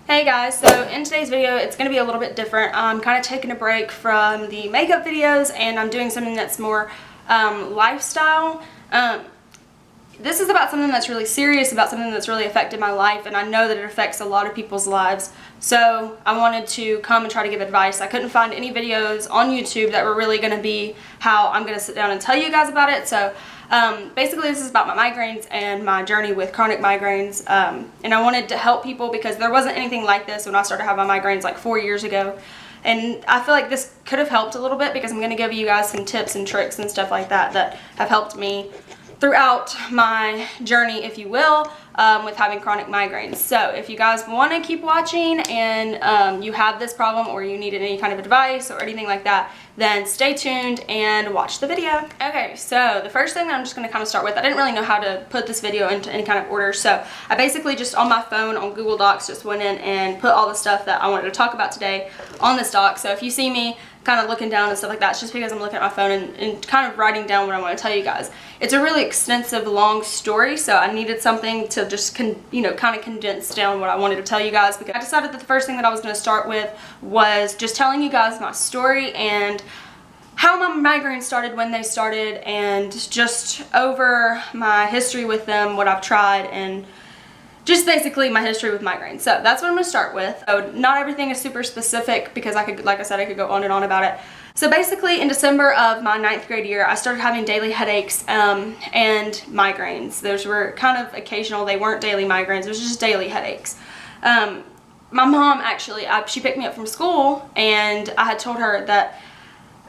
Hey guys, so in today's video it's going to be a little bit different. I'm kind of taking a break from the makeup videos and I'm doing something that's more lifestyle. This is about something that's really serious, about something that's really affected my life, and I know that it affects a lot of people's lives. So I wanted to come and try to give advice. I couldn't find any videos on YouTube that were really going to be how I'm going to sit down and tell you guys about it. So basically this is about my migraines and my journey with chronic migraines, and I wanted to help people because there wasn't anything like this when I started having my migraines like 4 years ago. And I feel like this could have helped a little bit because I'm going to give you guys some tips and tricks and stuff like that that have helped me throughout my journey, if you will, with having chronic migraines. So if you guys want to keep watching and you have this problem or you needed any kind of advice or anything like that, then stay tuned and watch the video. Okay, so the first thing that I'm just going to kind of start with, I didn't really know how to put this video into any kind of order, so I basically just on my phone on Google Docs just went in and put all the stuff that I wanted to talk about today on this doc. So if you see me kind of looking down and stuff like that, it's just because I'm looking at my phone and kind of writing down what I want to tell you guys. It's a really extensive, long story, so I needed something to just kind of condense down what I wanted to tell you guys, because I decided that the first thing that I was going to start with was just telling you guys my story and how my migraines started, when they started, and just over my history with them, what I've tried, and just basically my history with migraines. So that's what I'm going to start with. So not everything is super specific because I could, like I said, I could go on and on about it. So basically in December of my 9th grade year, I started having daily headaches and migraines. Those were kind of occasional. They weren't daily migraines. It was just daily headaches. My mom actually, she picked me up from school, and I had told her that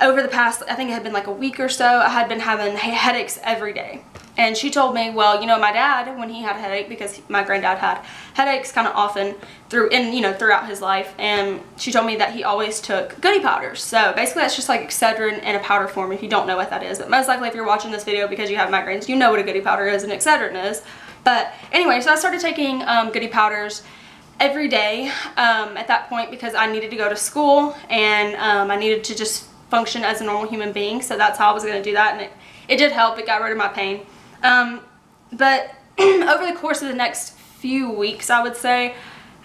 over the past, I think it had been like a week or so, I had been having headaches every day. And she told me, well, you know, my dad, when he had a headache, because my granddad had headaches kind of often throughout his life, and she told me that he always took goody powders. So basically that's just like Excedrin in a powder form, if you don't know what that is. But most likely if you're watching this video because you have migraines, you know what a goody powder is and Excedrin is. But anyway, so I started taking goody powders every day at that point because I needed to go to school, and I needed to just function as a normal human being. So that's how I was going to do that, and it did help. It got rid of my pain. But over the course of the next few weeks, I would say,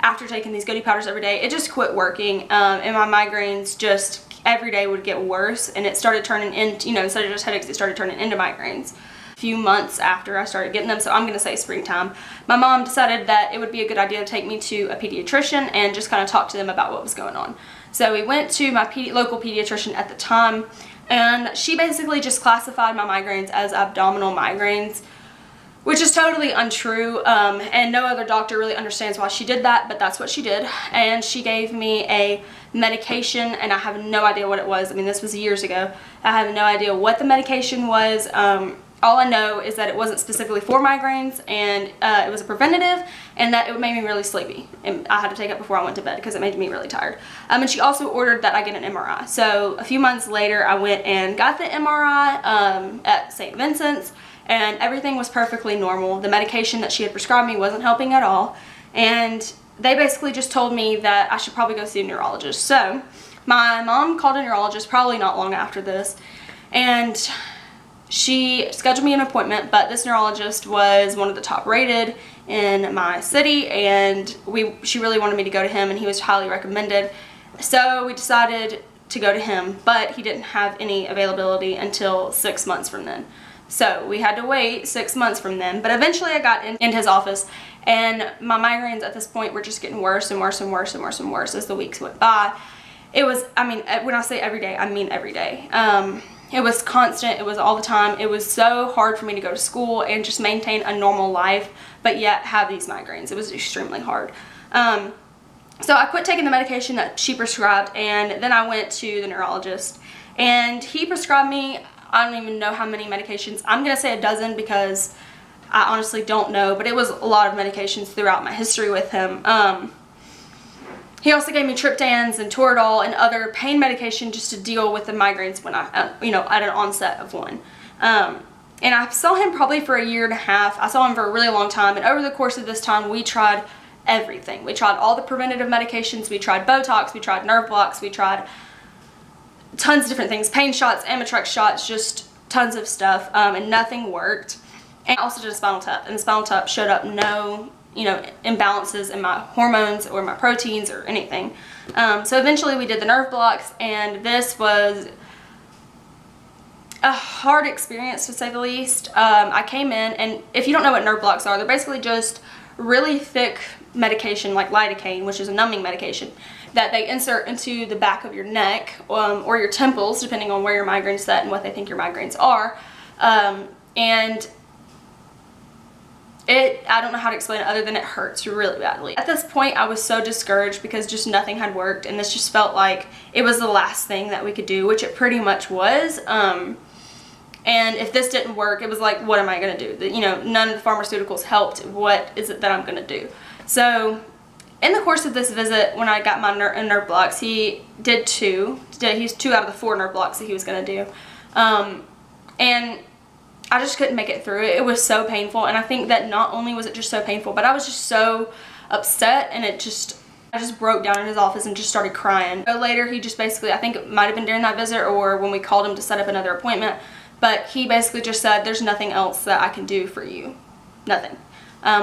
after taking these goody powders every day, it just quit working, and my migraines just every day would get worse, and it started turning into, instead of just headaches, it started turning into migraines. A few months after I started getting them, so I'm going to say springtime, my mom decided that it would be a good idea to take me to a pediatrician and just kind of talk to them about what was going on. So we went to my local pediatrician at the time, and she basically just classified my migraines as abdominal migraines, which is totally untrue, and no other doctor really understands why she did that, but that's what she did. And she gave me a medication, and I have no idea what it was. I mean, this was years ago. I have no idea what the medication was. All I know is that it wasn't specifically for migraines, and it was a preventative, and that it made me really sleepy. And I had to take it before I went to bed because it made me really tired. And she also ordered that I get an MRI. So a few months later, I went and got the MRI at St. Vincent's, and everything was perfectly normal. The medication that she had prescribed me wasn't helping at all, and they basically just told me that I should probably go see a neurologist. So my mom called a neurologist probably not long after this, and she scheduled me an appointment, but this neurologist was one of the top rated in my city, and she really wanted me to go to him, and he was highly recommended. So we decided to go to him, but he didn't have any availability until 6 months from then. So we had to wait 6 months from then, but eventually I got in his office, and my migraines at this point were just getting worse and worse and worse and worse and worse as the weeks went by. It was, I mean, when I say every day, I mean every day. It was constant, it was all the time. It was so hard for me to go to school and just maintain a normal life, but yet have these migraines. It was extremely hard. So I quit taking the medication that she prescribed, and then I went to the neurologist, and he prescribed me, I don't even know how many medications. I'm going to say a dozen because I honestly don't know, but it was a lot of medications throughout my history with him. He also gave me triptans and Toradol and other pain medication just to deal with the migraines when I, at an onset of one. And I saw him probably for a year and a half. I saw him for a really long time, and over the course of this time, we tried everything. We tried all the preventative medications. We tried Botox. We tried nerve blocks. We tried tons of different things, pain shots, Amitrex shots, just tons of stuff, and nothing worked. And I also did a spinal tap, and the spinal tap showed up no you know, imbalances in my hormones or my proteins or anything. So eventually we did the nerve blocks, and this was a hard experience to say the least. I came in, and if you don't know what nerve blocks are, they're basically just really thick medication like lidocaine, which is a numbing medication, that they insert into the back of your neck or your temples, depending on where your migraine's set and what they think your migraines are. And I don't know how to explain it other than it hurts really badly. At this point, I was so discouraged because just nothing had worked, and this just felt like it was the last thing that we could do, which it pretty much was. And if this didn't work, it was like, what am I going to do? You know, none of the pharmaceuticals helped. What is it that I'm going to do? So in the course of this visit, when I got my nerve blocks, he did two. He's 2 out of the 4 nerve blocks that he was going to do. And I just couldn't make it through it. It was so painful, and I think that not only was it just so painful, but I was just so upset, and I just broke down in his office and just started crying. So later, he just basically, I think it might have been during that visit or when we called him to set up another appointment, but he basically just said, there's nothing else that I can do for you. Nothing.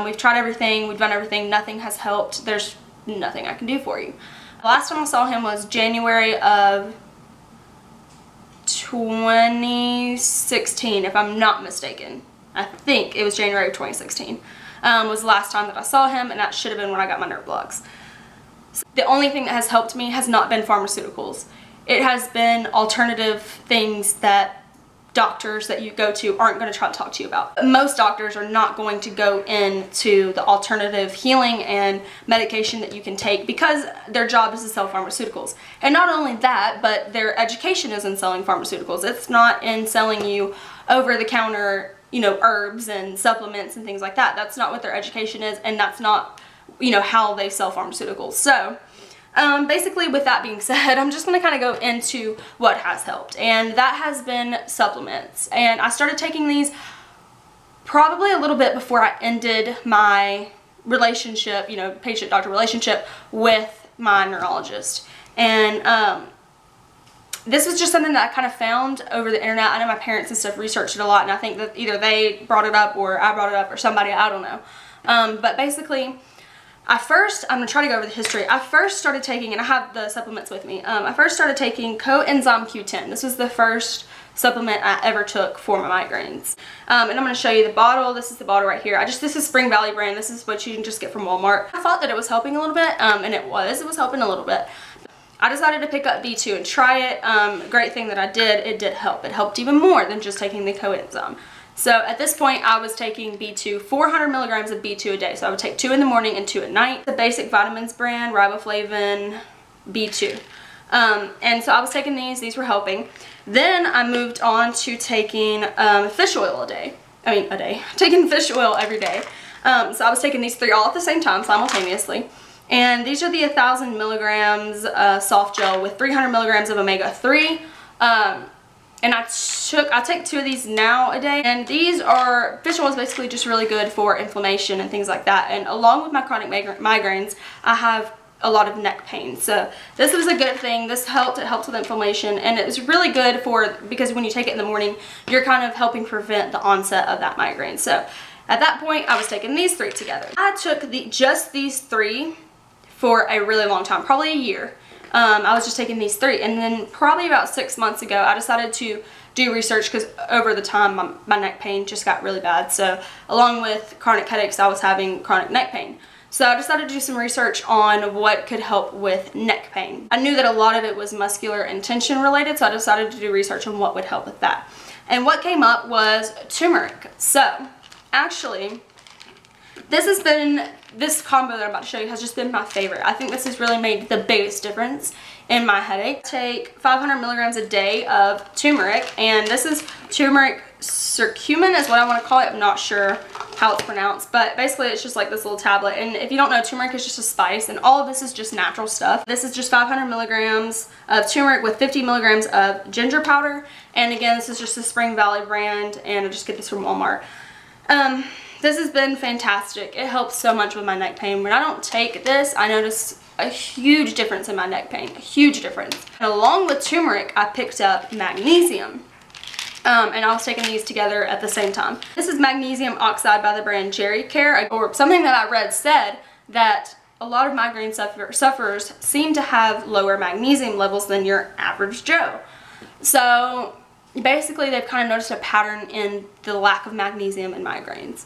We've tried everything, we've done everything, nothing has helped. There's nothing I can do for you. The last time I saw him was January of 2016, if I'm not mistaken. I think it was January of 2016 was the last time that I saw him, and that should have been when I got my nerve blocks. So the only thing that has helped me has not been pharmaceuticals. It has been alternative things that doctors that you go to aren't going to try to talk to you about. Most doctors are not going to go into the alternative healing and medication that you can take because their job is to sell pharmaceuticals. And not only that, but their education is in selling pharmaceuticals. It's not in selling you over-the-counter, you know, herbs and supplements and things like that. That's not what their education is, and that's not, you know, how they sell pharmaceuticals. So basically, with that being said, I'm just going to kind of go into what has helped, and that has been supplements. And I started taking these probably a little bit before I ended my relationship, you know, patient-doctor relationship with my neurologist. And this was just something that I kind of found over the internet. I know my parents and stuff researched it a lot, and I think that either they brought it up or I brought it up or somebody, I don't know. But basically, I'm going to try to go over the history. I first started taking, and I have the supplements with me, I first started taking CoEnzyme Q10. This was the first supplement I ever took for my migraines. And I'm going to show you the bottle. This is the bottle right here. This is Spring Valley brand. This is what you can just get from Walmart. I thought that it was helping a little bit, and it was helping a little bit. I decided to pick up B2 and try it. Great thing that I did, it did help. It helped even more than just taking the coenzyme. So at this point, I was taking B2, 400 milligrams of B2 a day. So I would take 2 in the morning and 2 at night. The basic vitamins brand, Riboflavin B2. And so I was taking these were helping. Then I moved on to taking fish oil taking fish oil every day. So I was taking these 3 all at the same time, simultaneously. And these are the 1,000 milligrams soft gel with 300 milligrams of omega-3. And I take 2 of these now a day, and these are, fish oil is basically just really good for inflammation and things like that. And along with my chronic migraines, I have a lot of neck pain. So this was a good thing. This helped. It helps with inflammation, and it was really good because when you take it in the morning, you're kind of helping prevent the onset of that migraine. So at that point, I was taking these 3 together. I took just these 3 for a really long time, probably a year. I was just taking these 3, and then probably about 6 months ago, I decided to do research because over the time my neck pain just got really bad. So along with chronic headaches, I was having chronic neck pain. So I decided to do some research on what could help with neck pain. I knew that a lot of it was muscular and tension related, so I decided to do research on what would help with that. And what came up was turmeric. So actually, this combo that I'm about to show you has just been my favorite. I think this has really made the biggest difference in my headache. I take 500 milligrams a day of turmeric, and this is turmeric curcumin is what I want to call it. I'm not sure how it's pronounced, but basically it's just like this little tablet. And if you don't know, turmeric is just a spice, and all of this is just natural stuff. This is just 500 milligrams of turmeric with 50 milligrams of ginger powder. And again, this is just the Spring Valley brand, and I just get this from Walmart. This has been fantastic. It helps so much with my neck pain. When I don't take this, I notice a huge difference in my neck pain, a huge difference. And along with turmeric, I picked up magnesium. And I was taking these together at the same time. This is Magnesium Oxide by the brand Jerry Care, or something that I read said that a lot of migraine sufferers seem to have lower magnesium levels than your average Joe. So basically they've kind of noticed a pattern in the lack of magnesium in migraines.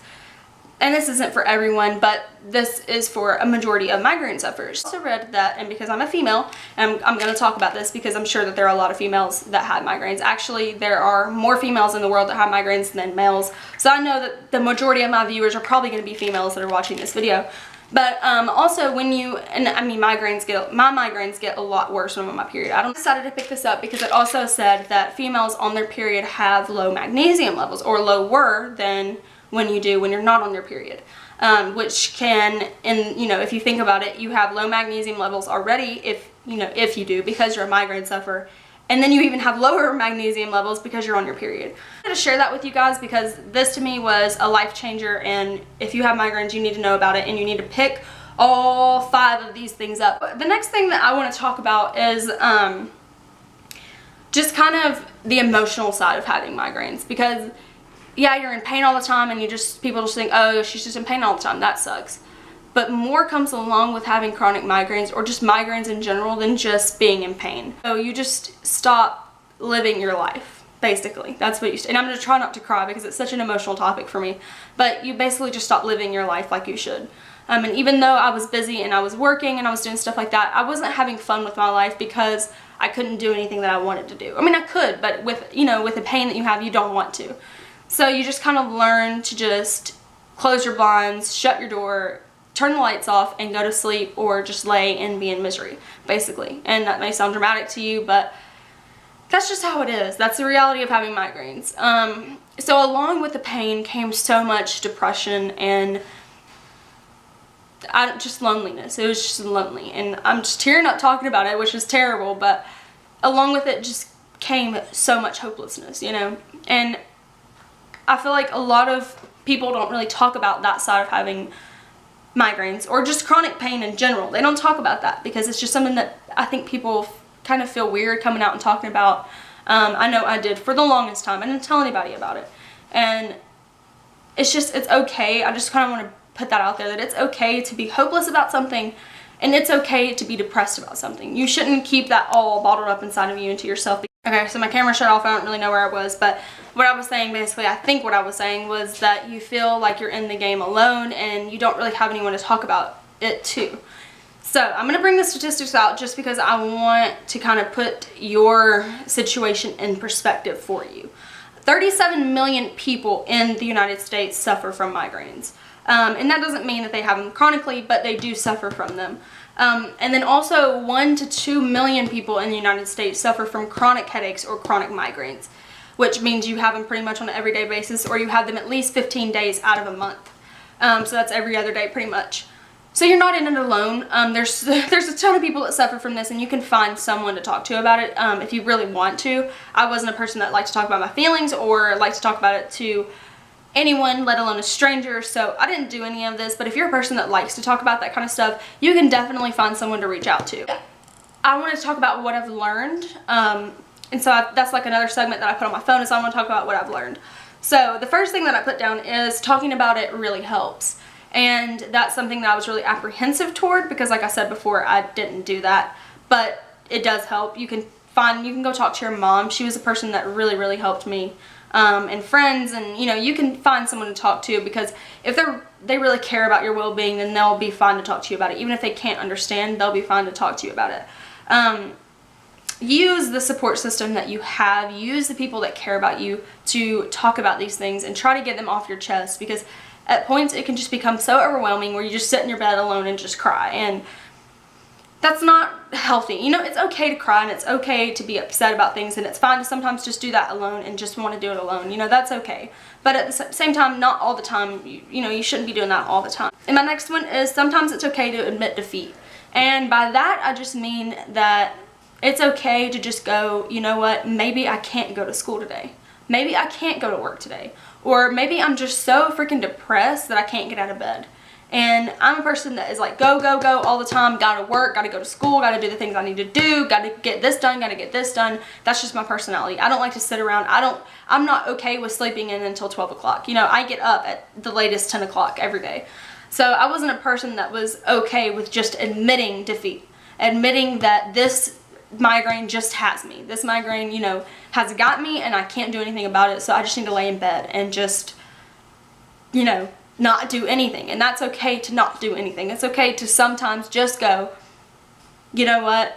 And this isn't for everyone, but this is for a majority of migraine sufferers. I also read that, and because I'm a female, and I'm going to talk about this because I'm sure that there are a lot of females that have migraines. Actually, there are more females in the world that have migraines than males. So I know that the majority of my viewers are probably going to be females that are watching this video. But also when you, and I mean my migraines get a lot worse when I'm on my period. I decided to pick this up because it also said that females on their period have low magnesium levels, or lower than when you're not on your period, which can, and if you think about it, you have low magnesium levels already if you do, because you're a migraine sufferer, and then you even have lower magnesium levels because you're on your period. I'm going to share that with you guys because this to me was a life changer, and if you have migraines, you need to know about it, and you need to pick all 5 of these things up. But the next thing that I want to talk about is just kind of the emotional side of having migraines, because yeah, you're in pain all the time, and people just think, oh, she's just in pain all the time. That sucks. But more comes along with having chronic migraines, or just migraines in general, than just being in pain. So you just stop living your life, basically. That's what and I'm going to try not to cry because it's such an emotional topic for me. But you basically just stop living your life like you should. And even though I was busy and I was working and I was doing stuff like that, I wasn't having fun with my life because I couldn't do anything that I wanted to do. I mean, I could, but with the pain that you have, you don't want to. So you just kind of learn to just close your blinds, shut your door, turn the lights off, and go to sleep, or just lay and be in misery, basically. And that may sound dramatic to you, but that's just how it is. That's the reality of having migraines. So along with the pain came so much depression and just loneliness. It was just lonely. And I'm just tearing up talking about it, which is terrible, but along with it just came so much hopelessness, And I feel like a lot of people don't really talk about that side of having migraines, or just chronic pain in general. They don't talk about that because it's just something that I think people kind of feel weird coming out and talking about. I know I did for the longest time. I didn't tell anybody about it. And it's okay. I just kind of want to put that out there, that it's okay to be hopeless about something, and it's okay to be depressed about something. You shouldn't keep that all bottled up inside of you into yourself. Okay, so my camera shut off. I don't really know where I was, but what I was saying, basically, I think what I was saying was that you feel like you're in the game alone and you don't really have anyone to talk about it to. So I'm going to bring the statistics out just because I want to kind of put your situation in perspective for you. 37 million people in the United States suffer from migraines. And that doesn't mean that they have them chronically, but they do suffer from them. And then also 1 to 2 million people in the United States suffer from chronic headaches or chronic migraines, which means you have them pretty much on an everyday basis, or you have them at least 15 days out of a month. So that's every other day pretty much. So you're not in it alone. There's a ton of people that suffer from this, and you can find someone to talk to about it if you really want to. I wasn't a person that liked to talk about my feelings or liked to talk about it to anyone, let alone a stranger, so I didn't do any of this. But if you're a person that likes to talk about that kind of stuff, you can definitely find someone to reach out to. I want to talk about what I've learned, and so that's like another segment that I put on my phone, is I want to talk about what I've learned. So the first thing that I put down is talking about it really helps, and that's something that I was really apprehensive toward because, like I said before, I didn't do that, but it does help. You can go talk to your mom. She was a person that really helped me. And friends, and you can find someone to talk to, because if they really care about your well-being, then they'll be fine to talk to you about it. Even if they can't understand, they'll be fine to talk to you about it. Use the support system that you have. Use the people that care about you to talk about these things, and try to get them off your chest, because at points it can just become so overwhelming where you just sit in your bed alone and just cry, and that's not healthy. It's okay to cry, and it's okay to be upset about things, and it's fine to sometimes just do that alone and just want to do it alone. That's okay. But at the same time, not all the time. You shouldn't be doing that all the time. And my next one is sometimes it's okay to admit defeat. And by that, I just mean that it's okay to just go, you know what, maybe I can't go to school today. Maybe I can't go to work today. Or maybe I'm just so freaking depressed that I can't get out of bed. And I'm a person that is like go, go, go all the time. Gotta work, gotta go to school, gotta do the things I need to do, gotta get this done, gotta get this done. That's just my personality. I don't like to sit around. I'm not okay with sleeping in until 12 o'clock. You know, I get up at the latest 10 o'clock every day. So I wasn't a person that was okay with just admitting defeat. Admitting that this migraine just has me. This migraine, you know, has got me and I can't do anything about it. So I just need to lay in bed and just, you know, not do anything. And that's okay to not do anything. It's okay to sometimes just go, you know what,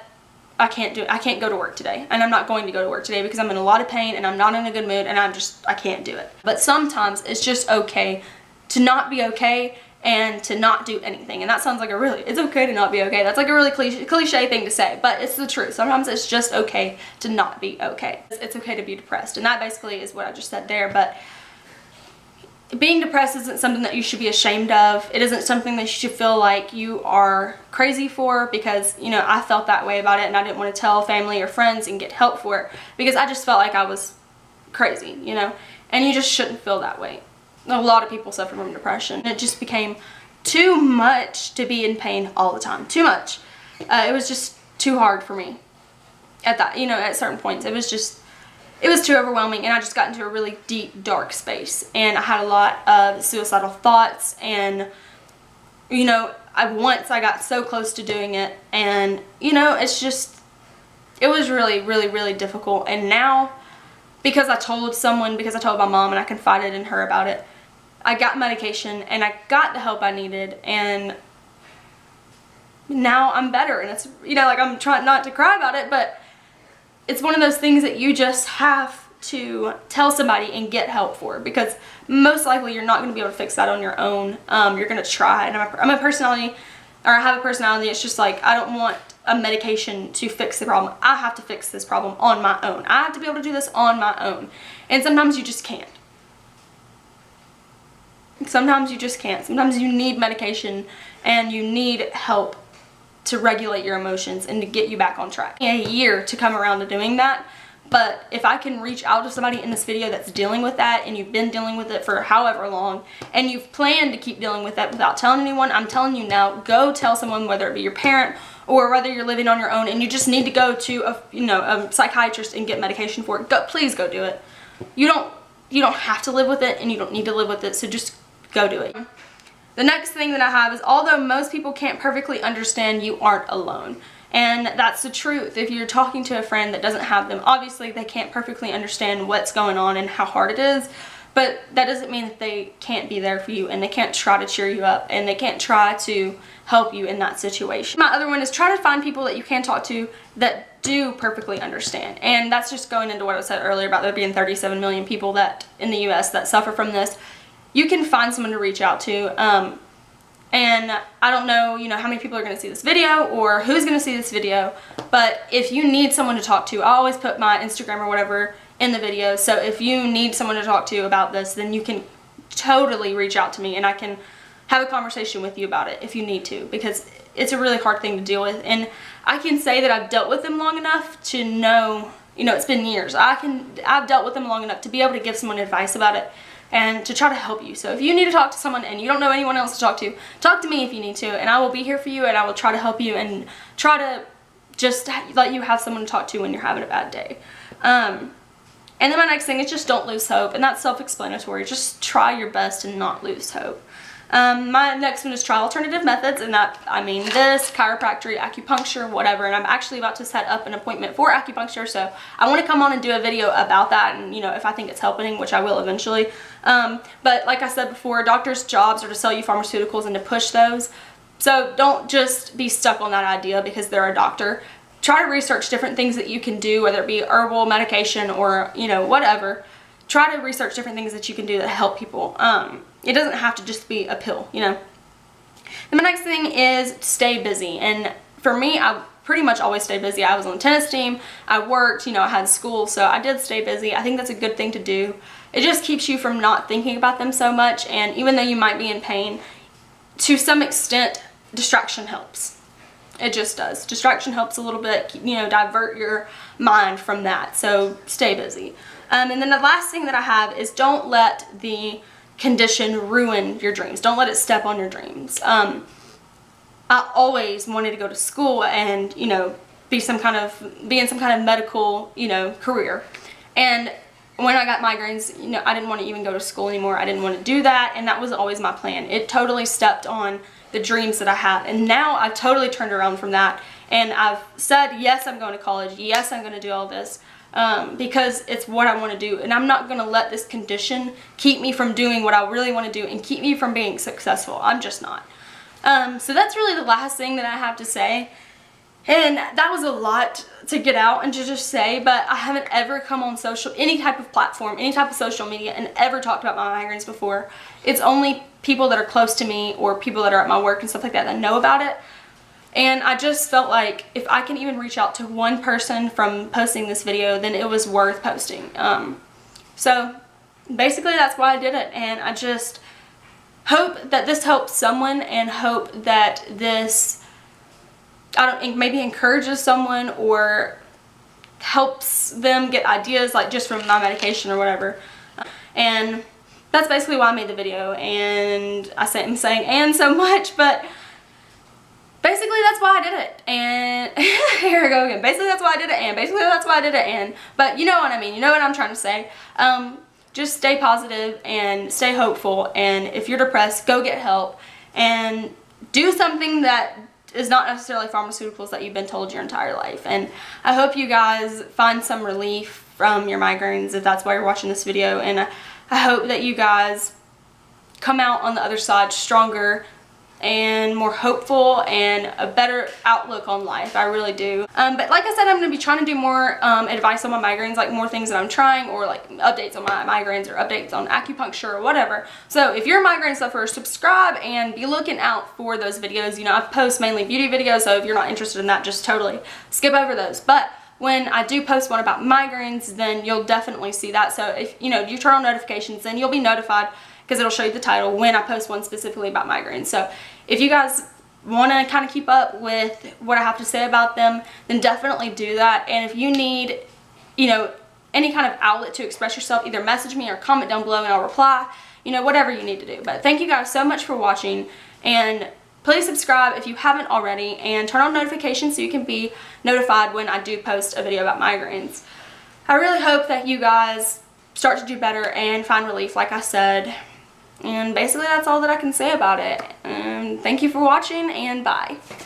I can't go to work today, and I'm not going to go to work today because I'm in a lot of pain and I'm not in a good mood and I can't do it. But sometimes it's just okay to not be okay and to not do anything. And that sounds like it's okay to not be okay. That's like a really cliche thing to say, but it's the truth. Sometimes it's just okay to not be okay. It's okay to be depressed, and that basically is what I just said there. But being depressed isn't something that you should be ashamed of. It isn't something that you should feel like you are crazy for, because, you know, I felt that way about it and I didn't want to tell family or friends and get help for it because I just felt like I was crazy, you know, and you just shouldn't feel that way. A lot of people suffer from depression. It just became too much to be in pain all the time. Too much. It was just too hard for me at that, you know, at certain points. It was too overwhelming, and I just got into a really deep, dark space, and I had a lot of suicidal thoughts, and, you know, once I got so close to doing it, and, you know, it was really, really, really difficult. And now, because I told my mom and I confided in her about it, I got medication and I got the help I needed, and now I'm better. And it's, you know, like, I'm trying not to cry about it, but it's one of those things that you just have to tell somebody and get help for, because most likely you're not going to be able to fix that on your own. You're going to try. And I'm a personality, or I have a personality, it's just like, I don't want a medication to fix the problem. I have to fix this problem on my own. I have to be able to do this on my own. And sometimes you just can't. Sometimes you just can't. Sometimes you need medication and you need help to regulate your emotions and to get you back on track. A year to come around to doing that, but if I can reach out to somebody in this video that's dealing with that, and you've been dealing with it for however long, and you've planned to keep dealing with that without telling anyone, I'm telling you now, go tell someone, whether it be your parent or whether you're living on your own and you just need to go to a psychiatrist and get medication for it. Please go do it. You don't have to live with it, and you don't need to live with it, so just go do it. The next thing that I have is, although most people can't perfectly understand, you aren't alone. And that's the truth. If you're talking to a friend that doesn't have them, obviously they can't perfectly understand what's going on and how hard it is, but that doesn't mean that they can't be there for you, and they can't try to cheer you up, and they can't try to help you in that situation. My other one is, try to find people that you can talk to that do perfectly understand. And that's just going into what I said earlier about there being 37 million people that in the US that suffer from this. You can find someone to reach out to, and I don't know, you know, how many people are going to see this video or who's going to see this video, but if you need someone to talk to, I always put my Instagram or whatever in the video, so if you need someone to talk to about this, then you can totally reach out to me and I can have a conversation with you about it if you need to, because it's a really hard thing to deal with. And I can say that I've dealt with them long enough to know, you know, it's been years. I've dealt with them long enough to be able to give someone advice about it and to try to help you. So if you need to talk to someone and you don't know anyone else to talk to me if you need to, and I will be here for you, and I will try to help you and try to just let you have someone to talk to when you're having a bad day. And then my next thing is, just don't lose hope, and that's self-explanatory. Just try your best and not lose hope. My next one is try alternative methods, and that, I mean, this, chiropractic, acupuncture, whatever, and I'm actually about to set up an appointment for acupuncture, so I want to come on and do a video about that, and, you know, if I think it's helping, which I will eventually. But like I said before, doctors' jobs are to sell you pharmaceuticals and to push those, so don't just be stuck on that idea because they're a doctor. Try to research different things that you can do, whether it be herbal medication or, you know, whatever. Try to research different things that you can do that help people. It doesn't have to just be a pill, you know. Then my next thing is stay busy. And for me, I pretty much always stay busy. I was on the tennis team, I worked, you know, I had school, so I did stay busy. I think that's a good thing to do. It just keeps you from not thinking about them so much, and even though you might be in pain, to some extent, distraction helps. It just does. Distraction helps a little bit, you know, divert your mind from that, so stay busy. And then the last thing that I have is, don't let the condition ruin your dreams. Don't let it step on your dreams. I always wanted to go to school and, you know, be in some kind of medical, you know, career. And when I got migraines, you know, I didn't want to even go to school anymore. I didn't want to do that, and that was always my plan. It totally stepped on the dreams that I had, and now I've totally turned around from that, and I've said, yes, I'm going to college, yes, I'm going to do all this, because it's what I want to do, and I'm not going to let this condition keep me from doing what I really want to do and keep me from being successful. I'm just not. So that's really the last thing that I have to say. And that was a lot to get out and to just say, but I haven't ever come on any type of platform, any type of social media, and ever talked about my migraines before. It's only people that are close to me or people that are at my work and stuff like that know about it. And I just felt like if I can even reach out to one person from posting this video, then it was worth posting. So basically that's why I did it, and I just hope that this helps someone, and hope that this, maybe encourages someone or helps them get ideas, like just from my medication or whatever. And that's basically why I made the video, and I'm saying and so much, but basically that's why I did it. And here I go again. Basically that's why I did it, and basically that's why I did it, and but you know what I mean. You know what I'm trying to say. Just stay positive and stay hopeful, and if you're depressed, go get help and do something that is not necessarily pharmaceuticals that you've been told your entire life. And I hope you guys find some relief from your migraines if that's why you're watching this video, and I hope that you guys come out on the other side stronger and more hopeful and a better outlook on life. I really do. But like I said, I'm going to be trying to do more advice on my migraines, like more things that I'm trying, or like updates on my migraines or updates on acupuncture or whatever. So if you're a migraine sufferer, subscribe and be looking out for those videos. You know, I post mainly beauty videos, so if you're not interested in that, just totally skip over those. But when I do post one about migraines, then you'll definitely see that. So if you know, you turn on notifications, then you'll be notified, because it'll show you the title when I post one specifically about migraines. So if you guys want to kind of keep up with what I have to say about them, then definitely do that. And if you need, you know, any kind of outlet to express yourself, either message me or comment down below and I'll reply, you know, whatever you need to do. But thank you guys so much for watching, and please subscribe if you haven't already, and turn on notifications so you can be notified when I do post a video about migraines. I really hope that you guys start to do better and find relief, like I said. And basically that's all that I can say about it. Thank you for watching, and bye.